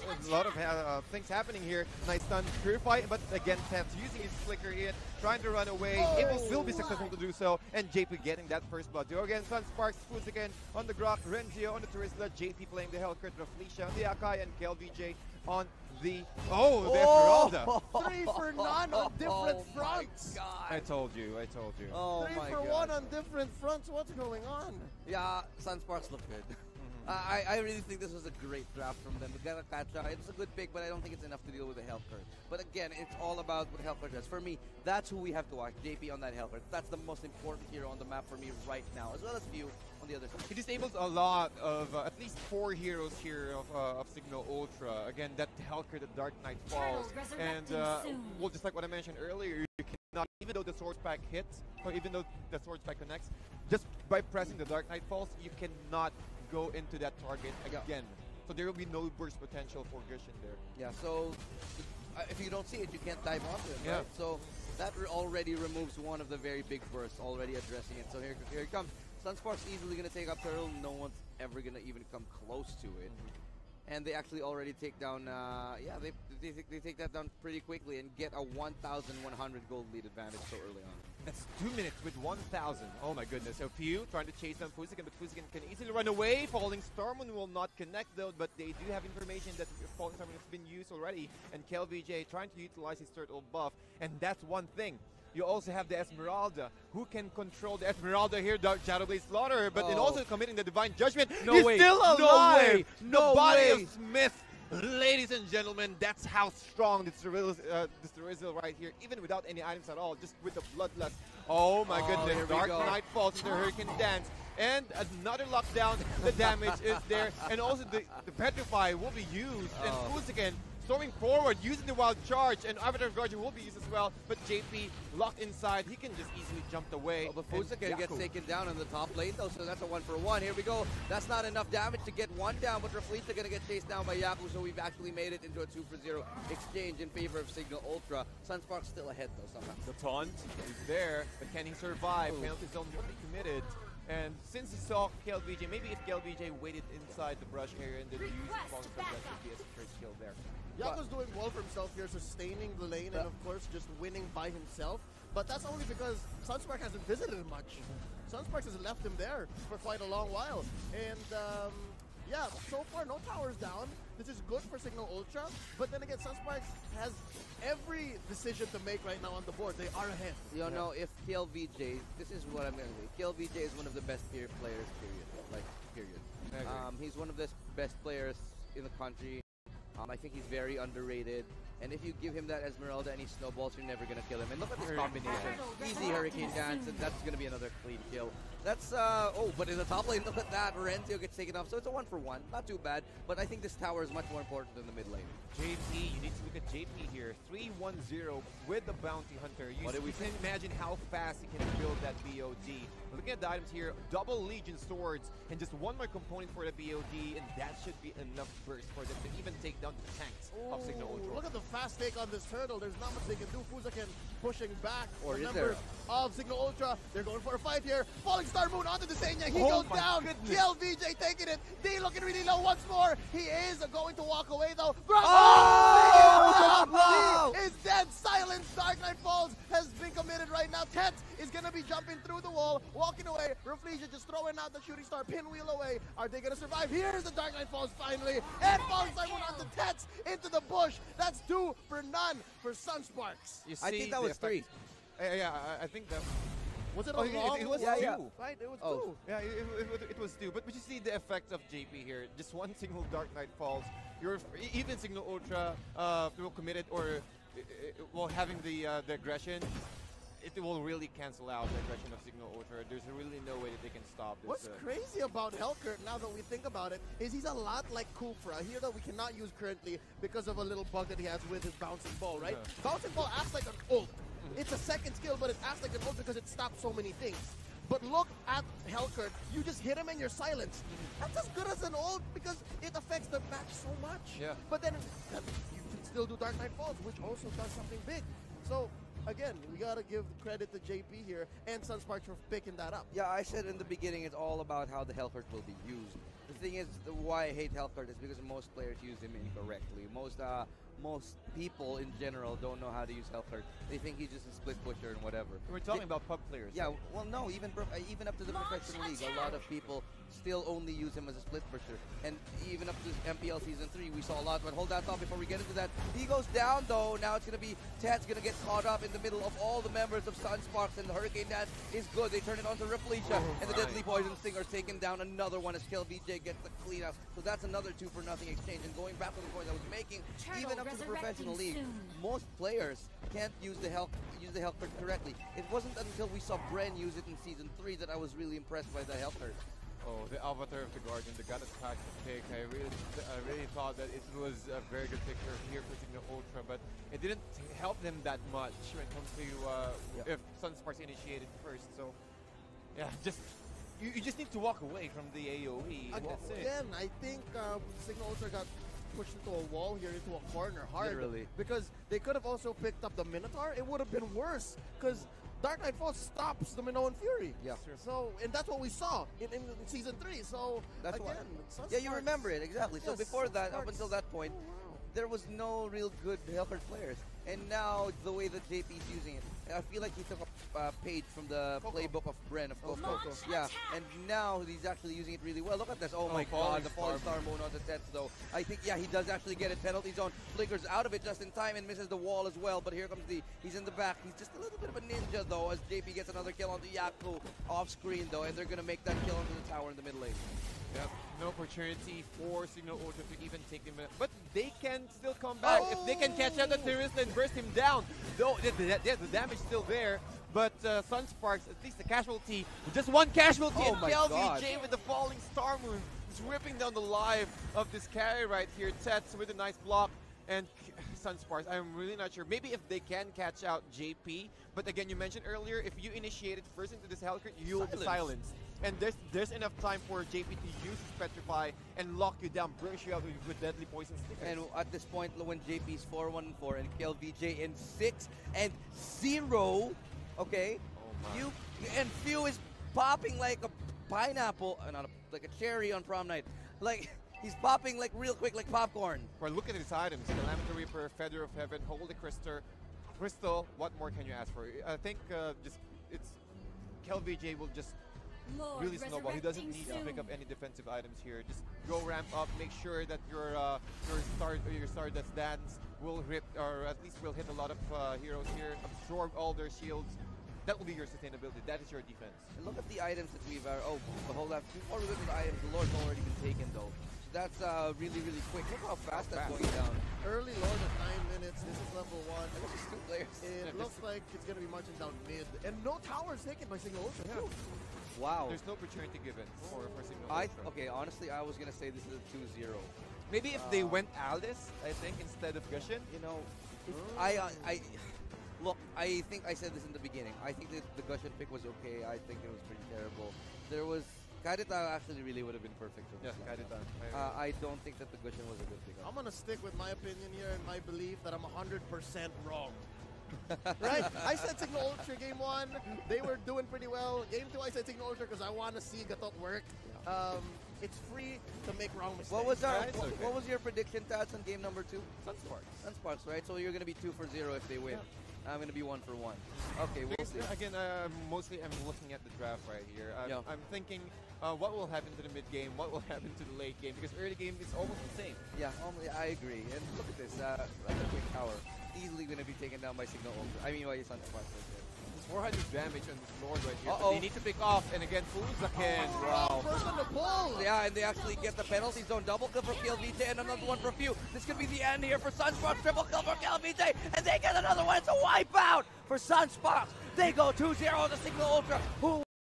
a lot of things happening here. Nice stun, Purify, but again, Tev's using his flicker in, trying to run away. It will be successful to do so, and JP getting that first blood. Go again, Sunsparks, Foods again on the Grok, Renzio on the Turisla, JP playing the Hellcurt, Raflesia on the Akai, and KLVJ on the Esmeralda. 3 for none on different fronts. I told you. Oh 3 my for God. 1 on different fronts. What's going on? Yeah, Sunsparks look good. I really think this was a great draft from them. We got a catch. It's a good pick, but I don't think it's enough to deal with the Hellcurt. But again, it's all about what Hellcurt does. For me, that's who we have to watch. JP on that Hellcurt. That's the most important hero on the map for me right now, as well as View on the other side. He disables a lot of, at least 4 heroes here of Cignal Ultra. Again, that Hellcurt, the Dark Knight Falls. And, well, just like what I mentioned earlier, you cannot, even though the Sword Spike hits, or even though the Sword Spike connects, just by pressing the Dark Knight Falls, you cannot go into that target again. So there will be no burst potential for Gushin there. Yeah, so if you don't see it, you can't dive onto it, right? So that already removes one of the very big bursts, already addressing it. So here it comes. Sunsparks easily going to take up Turtle. No one's ever going to even come close to it. And they actually already take down, they take that down pretty quickly and get a 1,100 gold lead advantage so early on. That's 2 minutes with 1,000. Oh my goodness. So Few trying to chase down Fuzikin, but Fuzikin can easily run away. Falling Stormwind will not connect though, but they do have information that Falling Stormwind has been used already. And KLVJ trying to utilize his turtle buff. And that's one thing. You also have the Esmeralda. Who can control the Esmeralda here? Dark Shadowblade Slaughter, but then also committing the Divine Judgment. No way. Still alive! No way! No the body way. of Smith. Ladies and gentlemen, that's how strong this Terizil right here, even without any items at all, just with the Bloodlust. Oh my goodness, Dark Knight falls into the Hurricane Dance, and another lockdown, the damage is there, and also the Petrify will be used, and Fuzikin storming forward, using the Wild Charge, and Avatar Guardian will be used as well, but JP locked inside, he can just easily jump away. But Fuzikin gets taken down in the top lane though, so that's a 1-for-1. Here we go. That's not enough damage to get one down, but Raflesia gonna get chased down by Yaku, so we've actually made it into a 2-for-0 exchange in favor of Cignal Ultra. Sunsparks still ahead though somehow. The taunt is there, but can he survive? Penalty zone will be committed. And since he saw KLVJ, maybe if KLVJ waited inside the brush area and then used the falling stone, that would be a secure kill there. Yaku's doing well for himself here, sustaining the lane and of course just winning by himself. But that's only because Sunspark hasn't visited him much. Sunsparks has left him there for quite a long while. And yeah, so far no towers down. This is good for Cignal Ultra. But then again, Sunsparks has every decision to make right now on the board. They are ahead. You know, if KLVJ, this is what I'm going to say. KLVJ is one of the best peer players, period. Like, period. He's one of the best players in the country. I think he's very underrated. And if you give him that Esmeralda and he snowballs, you're never going to kill him. And look at this combination. Easy Hurricane Dance, and that's going to be another clean kill. That's, but in the top lane, look at that. Renzio gets taken off, so it's a 1-for-1. Not too bad, but I think this tower is much more important than the mid lane. JP, you need to look at JP here. 3-1-0 with the Bounty Hunter. You can imagine how fast he can build that BOD. Looking at the items here, double Legion swords, and just one more component for the BOD, and that should be enough burst for them to even take down the tanks of Cignal Ultra. Look at the fast take on this turtle. There's not much they can do. Fuzikin pushing back. Or the is there? members of Cignal Ultra. They're going for a fight here. Falling Star Moon onto the Senya. He goes down. KLVJ taking it. D looking really low once more. He is going to walk away though. He is dead. Silence. Dark Knight Falls has been committed right now. Tet is going to be jumping through the wall, walking away. Raflesia just throwing out the shooting star pinwheel away. Are they going to survive? Here's the Dark Knight Falls finally. And Falling Star Moon onto Tets into the bush. That's 2 for none for Sunsparks. I think that was 3. Yeah, I think that. Was it a long? It was 2. Right, it was 2. Yeah, it was 2. But you see the effect of JP here. Just one single Dark Knight Falls. Even Cignal Ultra will commit it, or well, having the aggression, it will really cancel out the aggression of Cignal Ultra. There's really no way that they can stop this. What's crazy about Hellcurt, now that we think about it, is he's a lot like Kufra, a hero that we cannot use currently because of a little bug that he has with his Bouncing Ball, right? Bouncing Ball acts like an ult. It's a second skill, but it acts like an ult because it stops so many things. But look at Hellcurt, you just hit him and you're silenced. That's as good as an ult because it affects the match so much. Yeah. But then you can still do Dark Knight Falls, which also does something big. So again, we gotta give credit to JP here and Sunsparks for picking that up. Yeah, I said in the beginning, it's all about how the Hellcurt will be used. The thing is, why I hate Hellcurt is because most players use him incorrectly. Most people in general don't know how to use Hellcurt. They think he's just a split pusher and whatever. We're talking about pub players. Yeah, well, no, even up to the professional league, a lot of people still only use him as a split pusher. And even up to MPL Season 3, we saw a lot. But hold that thought before we get into that. He goes down, though. Now it's going to be Ted's going to get caught up in the middle of all the members of Sunsparks, and the Hurricane Dance is good. They turn it on to Repletia, and the Deadly Poison Stinger is taken down. Another one as KillVJ gets the clean out. So that's another 2-for-0 exchange. And going back to the point I was making, even up to the professional league, most players can't use the Hellcurt correctly. It wasn't until we saw Bren use it in Season 3 that I was really impressed by the Hellcurt. Oh, the Avatar of the Guardian, the God Attack pick. I really thought that it was a very good pick here for Cignal Ultra, but it didn't help them that much when it comes to if Sunsparks initiated first. So, yeah, you just need to walk away from the AoE. Again, I think Cignal Ultra got pushed into a wall here, into a corner hard. Literally. Because they could have also picked up the Minotaur. It would have been worse because Dark Knight Falls stops the Minoan Fury. Yeah. So, and that's what we saw in Season 3. So, that's again, yeah, you remember it, exactly. So yes, before that, up Sunsparks. until that point, there was no real good Hellcurt players. And now, the way that JP is using it, I feel like he took a page from the playbook of Bren, of Coco. Yeah, and now he's actually using it really well. Look at this. Oh my god, the Falling Star Moon on the Tets, though. I think, yeah, he does actually get it. Penalty zone. Flickers out of it just in time and misses the wall as well. But here comes he's in the back. He's just a little bit of a ninja, though, as JP gets another kill on the Yaku off screen, though. And they're going to make that kill onto the tower in the mid lane. Yep, no opportunity for Cignal Ultra to even take him, but they can still come back. If they can catch out the Terrorist and burst him down, though the damage is still there. But Sunsparks, at least the casualty, just one casualty, and KLVJ with the Falling Star Moon is ripping down the life of this carry right here. Tets with a nice block, and Sunsparks, I'm really not sure. Maybe if they can catch out JP, but again, you mentioned earlier, if you initiate it first into this Hellcurt, you'll be silenced. And there's enough time for JP to use his Petrify and lock you down, burst you out with Deadly Poison Stickers. And at this point, when JP's 4-1-4 and KLVJ in 6-0, okay, and Few is popping like a pineapple, like a cherry on prom night. Like, he's popping like real quick, like popcorn. Well, look at his items: Calamity Reaper, Feather of Heaven, Holy Crystal. What more can you ask for? I think it's KLVJ will just really snowball. He doesn't need to pick up any defensive items here. Just go ramp up. Make sure that your Stardust Dance will rip, or at least will hit a lot of heroes here. Absorb all their shields. That will be your sustainability. That is your defense. And look at the items that we've. Hold on. Before we look at the items, the Lord's already been taken though. So that's really quick. Look how fast that's going down. Early Lord at 9 minutes. This is level 1. And this is 2 players. It looks like it's going to be marching down mid. And no towers taken by Cignal Ultra. Yeah. Wow. There's no opportunity given for Cignal Ultra. Okay, honestly, I was going to say this is a 2-0. Maybe if they went Alice, I think, instead of Gushin. You know, look, I think I said this in the beginning. I think that the Gushin pick was okay. I think it was pretty terrible. There was... Kairita actually really would have been perfect for this. Yeah, Kairita. I don't think that the Gushin was a good pick. I'm going to stick with my opinion here and my belief that I'm 100% wrong. Right? I said Cignal Ultra game 1. They were doing pretty well. Game 2, I said Cignal Ultra because I want to see Gatot work. It's free to make wrong mistakes. What was your prediction, Tats, on game number 2? Sunsparks, right? So you're going to be 2-0 if they win. Yeah. I'm going to be 1-1. Okay, we'll see. Again, mostly I'm looking at the draft right here. I'm thinking what will happen to the mid game, what will happen to the late game, because early game is almost the same. Yeah, I agree. And look at this, that's a quick tower. Easily going to be taken down by Cignal Ultra. I mean, by Sunsparks. 400 damage on this Lord right here. They need to pick off, and again, Fools again. Wow. First on the pull. Yeah, and they actually get the penalty zone. Double kill for KLVJ and another one for Few. This could be the end here for Sunsparks. Triple kill for KLVJ, and they get another one. It's a wipeout for Sunsparks. They go 2-0 to Cignal Ultra, who